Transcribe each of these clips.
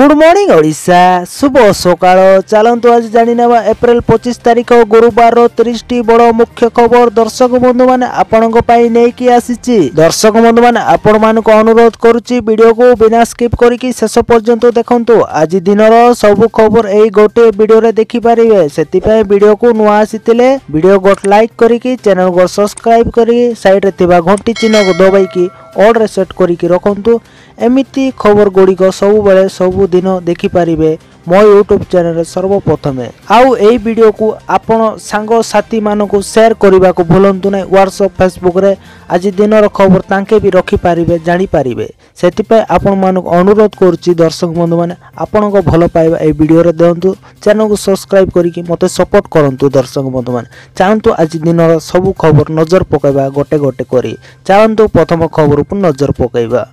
Good morning Odisha शुभ सकाळ चलतु आज जानिनेबा एप्रिल 25 तारिख गुरुवार 30 टी बड़ मुख्य खबर दर्शक बंधु माने आपनक पई नेकी आसीची। दर्शक बंधु माने आपण मानको अनुरोध करूची वीडियो को बिना स्किप करिकि शेष पर्यंत देखंतु। आज दिनर सब खबर एई गोटे वीडियो रे देखि परिबे, सेति पई वीडियो को नुआ आसीतिले वीडियो गोट लाइक करिकि चैनल को सब्सक्राइब करि साइड रे थिबा घंटी चिन्ह को दबाइकि ऑल रे सेट करिकि रखंतु। एमिति खबर गुड़िक सबु बेले सबु दिन देखि पारिबे मो यूट्यूब चैनल रे सर्वप्रथमे। आउ एई वीडियो को आपण सांग साथी मानको शेयर करबा को भूलंतु नै। व्हाट्सएप फेसबुक रे आज दिनर खबर तांके भी रखि पारिबे जानि पारिबे, सेति पे आपण मानको अनुरोध करछि दर्शक बंधु माने आपण को भलो पाइबा एई वीडियो रे देंतु। चैनल को सब्सक्राइब करिकि मते सपोर्ट करंतु। दर्शक बंधु माने चाहंतु आज दिनर सब खबर नजर पकाइबा गोटे गोटे करी। चाहंतु प्रथम खबर पर नजर पकाइबा।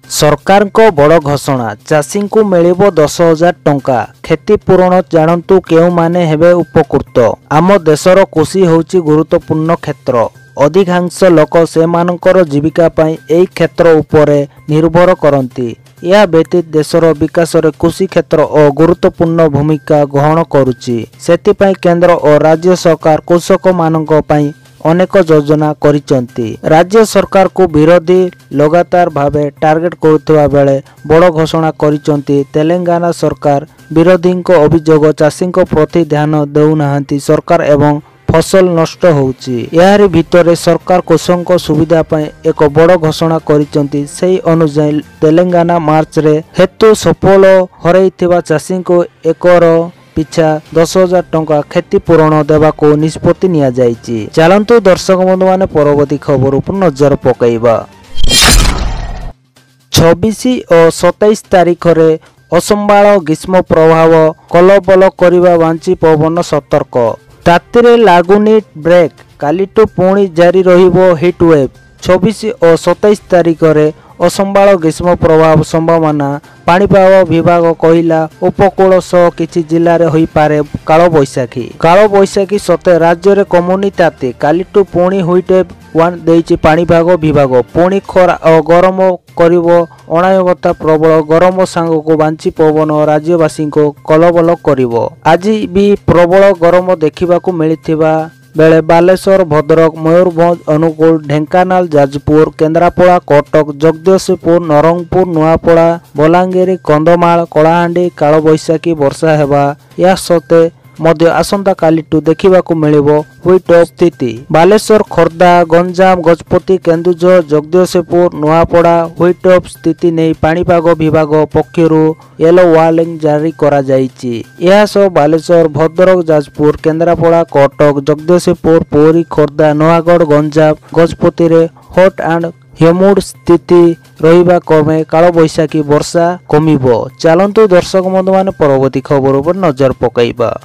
सरकार को बड़ घोषणा, चाषी को मिलिबो 10,000 टंका क्षतिपूरण। जानतु केउ माने हेबे उपकृत। आम देशर कृषि होउची गुरुत्वपूर्ण क्षेत्र। अधिकांश लोक से मानकर जीविका पाई एई क्षेत्र उपरे निर्भर करंती। यह व्यतीत देशर विकास रे कृषि क्षेत्र और गुरुत्वपूर्ण भूमिका ग्रहण करुची। सेति पई केंद्र और राज्य सरकार कृषक मानक पई अनेक योजना करिसंती। राज्य सरकार को विरोधी लगातार भावे टार्गेट करुवा बेले बड़ घोषणा करिसंती। तेलंगाना सरकार विरोधी को अभियोग चाषी प्रति ध्यान देउनाहांती सरकार एवं फसल नष्ट होउची। यार भितरे सरकार कृषक सुविधा पई एक बड़ घोषणा करिसंती। सेही अनुसार तेलंगाना मार्च रे हेतु सफल हरैथिबा चाषी को एकर पिछा 10,000 टंका क्षतिपूरण देवा को निष्पत्ति निया जायछि। चलंतु दर्शक बंधु माने परवर्ती खबर पर नजर पकाइबा। 26 और 27 तारिख रे असंभाळ ग्रीष्म प्रभाव कलबल करिबा बांची पवन सतर्क। तातीरे लागुनी ब्रेक, कालिटु पुणी जारी रहिबो हिट वेव। 26 और 27 तारिख रे असंभाळ ग्रीष्म प्रभाव संभावना पाणीपाग विभाग कहिला उपकूल सह किछि जिल्ला रे होई पारे कालो बैसाखी सते राज्य रे कमुनी ताती। कालिटु पुणी हुइटे 1 देइछि पाणीपाग विभाग। पुणी खरा और गरम करिवो अनायगता प्रबल गरम सांग को बांची पवन राज्यवासी को कलबल करिवो। आज भी प्रबल गरम देखिबा को मिलिथिबा बेले बालेश्वर, भद्रक, मयूरभंज, अनुगुल, ढेंकानाल, जाजपुर, केन्द्रापड़ा, कटक, जगदीशपुर, नरंगपुर, नुआपड़ा, बलांगीर, कंधमाल, कलाहांडी कालबैशाखी वर्षा हेबा। या सते मध्य आसंता कालिटु देखिबा को मिलिबो हुइट ऑफ स्थिति। बालेश्वर, खोर्धा, गंजाम, गजपति, केन्दुझर, जगदीशपुर, नुआपड़ा हुइट ऑफ स्थिति नै पाणीपाग विभाग पक्षरु येलो वार्निंग जारी करा जायछि। यह सब बालेश्वर, भद्रक, जाजपुर, केन्द्रापड़ा, कटक, जगदीशपुर, पुरी, खोर्धा, नयागढ़, गंजाम, गजपति रे हॉट एंड ह्यूमिड स्थिति रहिबा क्रमे कालबैशाखी वर्षा कमिबो। चलंतु दर्शक बंधु माने परवर्ती खबर पर नजर पकाइबा।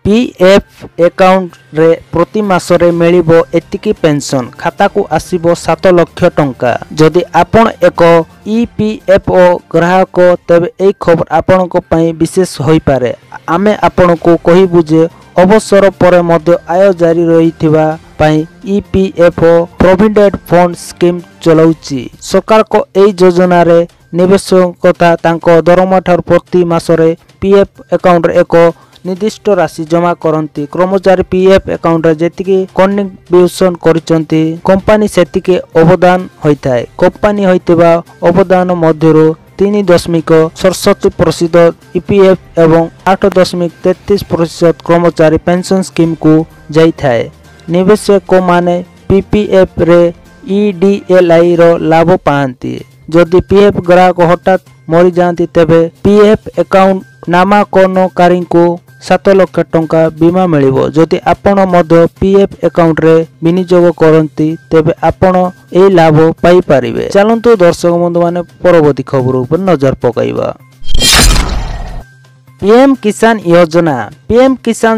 पीएफ अकाउंट रे प्रति मास रे मिलिबो एतिकी पेंशन, खाता को आसीबो 7 लाख टंका। जदि आपण एक ईपीएफओ ग्राहक तबे एई खबर आपण को पई विशेष होई पारे। आमे आपण को कहिबु जे अवसर पर मध्य आय जारी रहिथिबा पई ईपीएफओ प्रोविडेंट फंड स्कीम चलाउची। सरकार को एई योजना रे निवेशक तथा तांको दरमा ठार प्रति मास रे पीएफ अकाउंट रे एक निर्दिष्ट राशि जमा करती। कर्मचारी पीएफ अकाउंट रे जेतिकी कंट्रीब्यूशन करिसंती कंपनी सेतिके अवदान होइथाय। कंपनी होइतिबा अवदान मध्यरु 3.67% ईपीएफ एवं 8.33% कर्मचारी पेंशन स्कीम को जाइथाय। निवेशक माने पीपीएफ रे ईडीएलआई रो लाभ पाती। जदि पीएफ ग्राहक हठात मरी जाती तेबे पीएफ अकाउंट नामाकरणकारी को 7 लाख टंका बीमा मिलिबो। जदि आपण मध्य पीएफ अकाउंट रे विनियोग करंती तेबे आपण ए लाभ पाई परिबे। चलंतु दर्शक बंधु माने परवर्ती खबर ऊपर नजर पकाइबा। पीएम किसान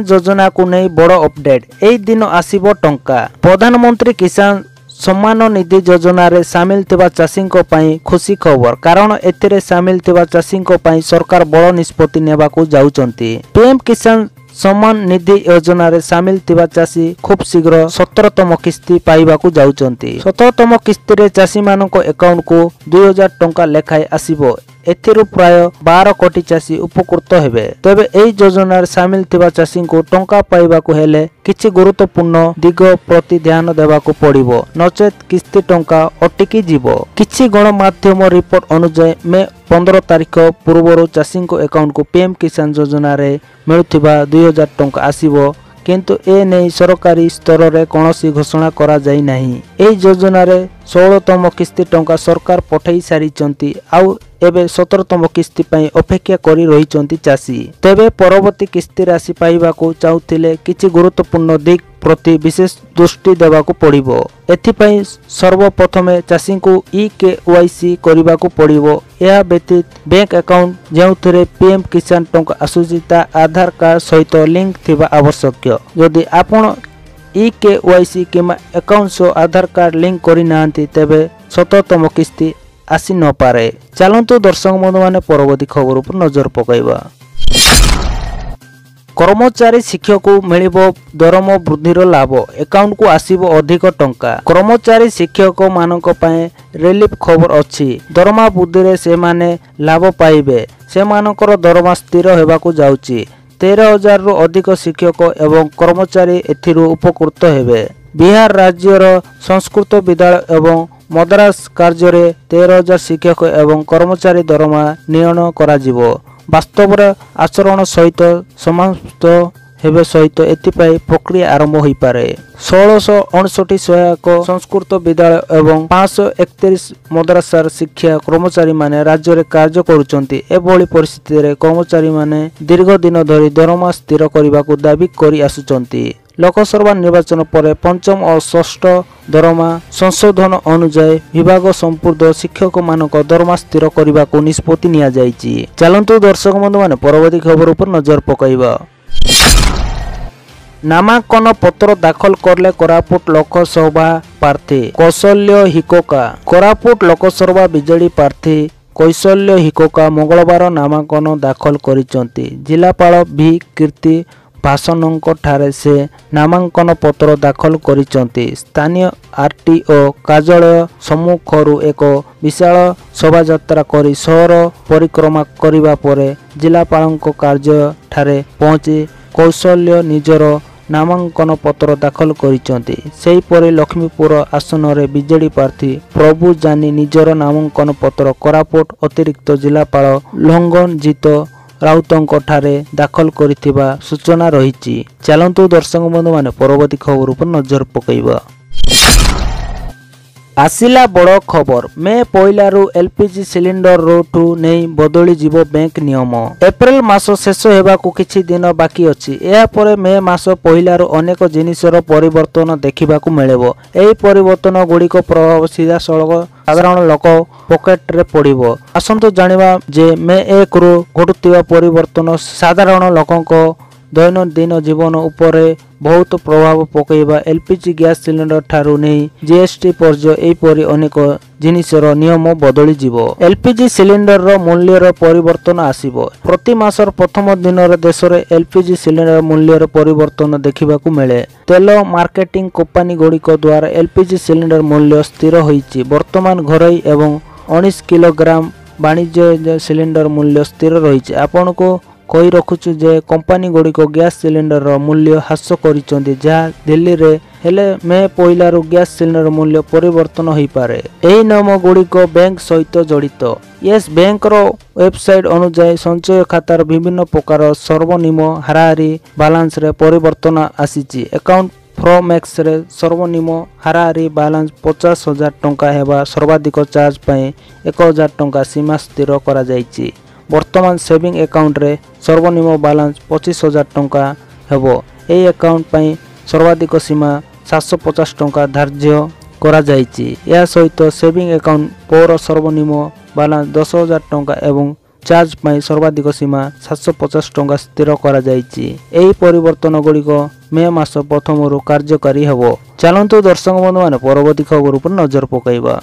योजना को नहीं बड़ अपडेट। एई दिन आसीबो टंका। प्रधानमंत्री किसान सम्मान निधि योजना रे शामिल थिबा चाषी को पई खुशी खबर, कारण एथिरे शामिल थिबा चाषी को पई सरकार बड़ निष्पत्ति नेबा को जाउचंती। पीएम किसान सम्मान निधि योजन सामिल थिबा चाषी खूब शीघ्र 17तम किस्ती पाइबाकू जाउचंती। 17तम किस्ती रे चाषी मानक अकाउंट को 2000 टंका लेखाए आसीबो। एथिरु प्राय 12 कोटी चाषी उपकृत हेबे। तेबे एई योजनार सामिल थिबा चाषी को टंका पाइबाकू हेले किछि गुरुत्वपूर्ण दिग प्रति ध्यान देबाकू पड़िबो, नचेत किस्ती टंका अटकी जीवो। किछि गणमाध्यम रिपोर्ट अनुसार मे 15 तारिख पूर्व चाषी अकाउंट को पीएम किसान योजना रे मिलुथिबा 2000 टंका आसीबो, किंतु ए नहीं सरकारी स्तर रे कौनसी घोषणा करा जाई नहीं। एई योजना रे 16तम किस्ती टंका सरकार पठाई सारिचंती, आउ एबे 17तम किस्ती पई अपेक्षा करी रहिचंती चाषी। तेबे परवर्ती किस्ती राशि पाइबाकू चाहुथिले किछि गुरुत्वपूर्ण दिग प्रति विशेष दृष्टि देबाकू पड़िबो। एथिपई सर्वप्रथमे चाषी को ई-केवाईसी करिबाकू पड़िबो। यह व्यतीत बैंक अकाउंट जेउथिरे पीएम किसान टंका आସୁଛି ता आधार कार्ड सहित लिंक थिबा आवश्यक। यदि आपण ई-केवाईसी किमा अकाउंट सो आधार कार्ड लिंक करि नांती तेबे 17तम किस्ती आसी न पारे। चलंतु दर्शक बंधु माने परवर्ती खबर पर नजर पकाइबा। कर्मचारी शिक्षक को मिलिबो दरम वृद्धिर लाभ, अकाउंट को आसीबो अधिक टंका। कर्मचारी शिक्षक मानक पय रिलीफ खबर अछि। दरमा वृद्धि रे से माने लाभ पाइबे। से मानकर दरमा स्थिर हेबाकू जाउची। 13,000 रु अधिक शिक्षक एवं कर्मचारी एथिरु उपकृत हेबे। बिहार राज्यर संस्कृत विद्यालय एवं मद्रास कार्य 13,000 शिक्षक एवं कर्मचारी दरमा नियन कराजिबो। वास्तव आचरण सहित समाप्त हेबे सहित एथिपाई प्रक्रिया आरंभ होई पारे। 1659 सहायक संस्कृत विद्यालय एवं 531 मद्रासार शिक्षा कर्मचारी माने राज्य रे कार्य करुचंती। एभली परिस्थिति रे कर्मचारी माने दीर्घ दिन धरी दरमा स्थिर करबाकू दाबी करी आसुचंती। लोकसभा निर्वाचन पर पंचम और षष्ठ दरमा संशोधन अनुसार विभाग संपूर्ण शिक्षक मानक दरमा स्थिर करने को निष्पत्ति निया जायछि। चलंतु दर्शक बंधु माने परवर्ती खबर पर नजर पकाइबा। नामांकन पत्र दाखल करले कोरापुट लोकसभा प्रार्थी कौशल्य हिकोका। कोरापुट लोकसभा बीजेडी प्रार्थी कौशल्य हिकोका मंगलवार नामांकन दाखल करिसंती। जिलापाल भी कीर्ति भाषणों ठारे से नामांकन पत्र दाखल करिसंती। स्थानीय आरटीओ कार्यालय सम्मुखरू एक विशाल शोभायात्रा करी शहर परिक्रमा करिबा परे जिलापालଙ୍କ कार्य ठारे पहुंची कौशल्य निजर नामांकन पत्र दाखल करिसंती। सेही परे लक्ष्मीपुर आसन रे बीजेडी प्रार्थी प्रभु जानी निजर नामांकन पत्र कोरापुट अतिरिक्त जिलापाल लंगनजीत राउतों ठारे दाखल करिथिबा सूचना रहिछि। चलंतु दर्शक बंधु माने परवर्ती खबर पर नजर पकाइबा। आसिला बड़ खबर। मे पहिलारू एलपीजी सिलिंडर रोठू नहीं बदली जीवो बैंक नियम। एप्रिल मास शेष हेबाकू किछि दिन बाकी अछि। एहा परे मे मास पहिलारू अनेक जिनिसर परिवर्तन देखिबाकू मिलेबो। एही परिवर्तन गुड़िक प्रभाव सीधा सड़क साधारण लोक पॉकेट रे पड़िबो। आसंतु जानिबा जे मे 1 रु घटुथिबा परिवर्तन साधारण लोकक दैनंदिन जीवन उपरे बहुत प्रभाव पकईबा। एलपीजी गैस सिलिंडर ठारू नहीं जीएसटी पर्यंत एपरी अनेक जिनिसर नियम बदली जीवो। एलपीजी सिलिंडर रो मूल्यर परिवर्तन आसीबो। प्रति मासर प्रथम दिन देश में एलपीजी सिलिंडर मूल्यर परिवर्तन देखिबाकू मिले। तेल मार्केटिंग कंपनी गुड़िक द्वारा एलपीजी सिलिंडर मूल्य स्थिर होईछि। वर्तमान घरोई एवं 19 किलोग्राम वाणिज्य सिलिंडर मूल्य स्थिर रही। आपण को कही रखुचु जे कंपनी गुड़िक गैस सिलिंडर मूल्य ह्रास करिसंती, जहाँ दिल्ली रे हेले मे पहिलारू गैस सिलिंडर मूल्य परिवर्तन हो पारे। एही नियम गुड़िक बैंक सहित जड़ित। येस बैंक रो वेबसाइट अनुसार संचय खातार विभिन्न प्रकार सर्वनिम्न हाराहारी बैलेंस रे परिवर्तन आसीछि। अकाउंट फ्रोमैक्स रे सर्वनिम्न हाराहारी बैलेंस 50,000 टंका हेबा सर्वाधिक चार्ज पई 1,000 टंका सीमा स्थिर करा जायछि। वर्तमान सेविंग अकाउंट रे सर्वनिम्न बैलेंस 25,000 टंका हेबो। एही अकाउंट पई सर्वाधिक सीमा 750 टंका धार्य करा जायछि। या सहित सेविंग अकाउंट पर सर्वनिम्न बैलेंस 10,000 टंका एवं चार्ज पई सर्वाधिक सीमा 750 टंका स्थिर करा जायछि। एही परिवर्तन गुड़िक मे मास प्रथम रु कार्यकारी हेबो। चलंतु दर्शक बंधु माने परवर्ती खबर पर नजर पकाइबा।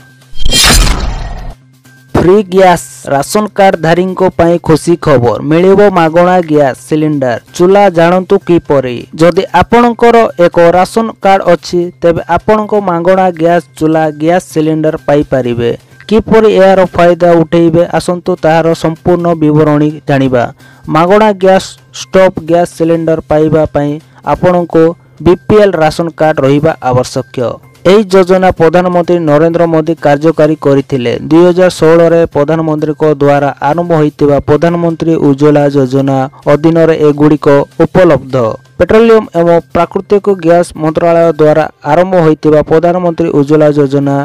फ्री गैस राशन कार्ड धारी खुशी खबर मिलिबो मागणा गैस सिलिंडर चूल्हा जानतु किपरि जदि आपणकर एक राशन कार्ड अछि तेबे आपणक मागणा गैस चूल्हा गैस सिलिंडर पाई परिबे किपरि यार फायदा उठेबे आसंतु ताहार संपूर्ण विवरणी जानिबा मागणा गैस स्टोव गैस सिलिंडर पाइबा पई आपणको बीपीएल राशन कार्ड रहिबा आवश्यक। ଏହି ଯୋଜନା ପ୍ରଧାନମନ୍ତ୍ରୀ ନରେନ୍ଦ୍ର ମୋଦି କାର୍ଯ୍ୟକାରୀ କରିଥିଲେ। 2016 ରେ ପ୍ରଧାନମନ୍ତ୍ରୀଙ୍କ ଦ୍ୱାରା ଆରମ୍ଭ ହୋଇଥିବା ପ୍ରଧାନମନ୍ତ୍ରୀ ଉଜ୍ଜ୍ୱଲା ଯୋଜନା ଅଧୀନରେ ଏଗୁଡ଼ିକ ଉପଲବ୍ଧ। ପେଟ୍ରୋଲିୟମ ଏବଂ ପ୍ରାକୃତିକ ଗ୍ୟାସ ମନ୍ତ୍ରାଳୟ ଦ୍ୱାରା ଆରମ୍ଭ ହୋଇଥିବା ପ୍ରଧାନମନ୍ତ୍ରୀ ଉଜ୍ଜ୍ୱଲା ଯୋଜନା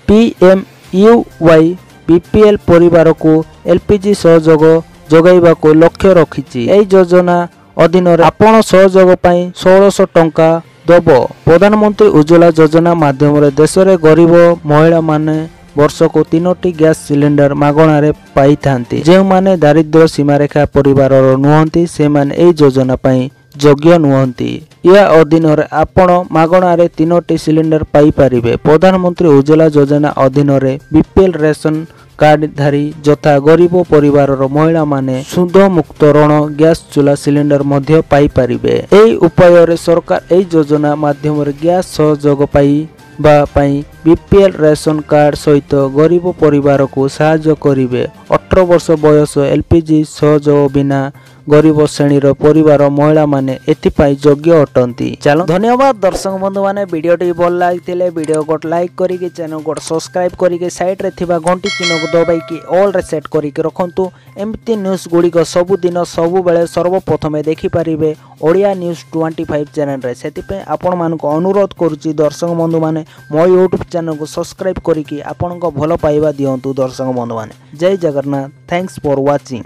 PMUY BPL ପରିବାରକୁ LPG ସହଯୋଗ ଯୋଗାଇବାକୁ ଲକ୍ଷ୍ୟ ରଖିଛି। ଏହି ଯୋଜନା ଅଧୀନରେ ଆପଣ ସହଯୋଗ ପାଇଁ 1600 ଟଙ୍କା दब प्रधानमंत्री उज्ज्वला योजना माध्यम देश में गरीब महिला माने वर्ष को 3टी गैस सिलिंडर मागणारे पाई थांती। जो माने दारिद्र्य सीमारेखा परिवार नुहंती से माने एई योजना पाई योग्य नुहंती। या अधीन आपण मागणारे 3टी सिलिंडर पाई परिबे। प्रधानमंत्री उज्ज्वला योजना अधीन बीपीएल रेशन कार्डधारी यथा गरीब परिवार महिला माने सुध मुक्त ऋण गैस चूल्हा सिलिंडर मध्य पाई परिबे। एई उपाय रे सरकार एई योजना माध्यम गैस सहयोग पाई बीपीएल रेशन कार्ड सहित गरीब परिवार को साहाय्य करिवे। 18 वर्ष बयस एलपीजी सहयोग बिना गरीब श्रेणीर परिवार महिला माने एथिपाई योग्य अटंती। चलो धन्यवाद दर्शक बंधु माने वीडियोटी भल लागिथिले वीडियो को लाइक करिके चैनल को सब्सक्राइब करिके साइड रे थिबा घंटी चिन्ह को दबाई कि ऑल रे सेट करिके रखंतु। एमती न्यूज गुडी को सब दिन सब बेले सर्वप्रथमे देखि परिबे ओडिया न्यूज 25 चैनल रे। सेति पे आपण मान को अनुरोध करूची दर्शक बंधु माने मो यूट्यूब चैनल को सब्सक्राइब करिके आपण को भलो पाइबा दियंतु दर्शक बंधु माने। जय जगन्नाथ, थैंक्स फॉर वाचिंग।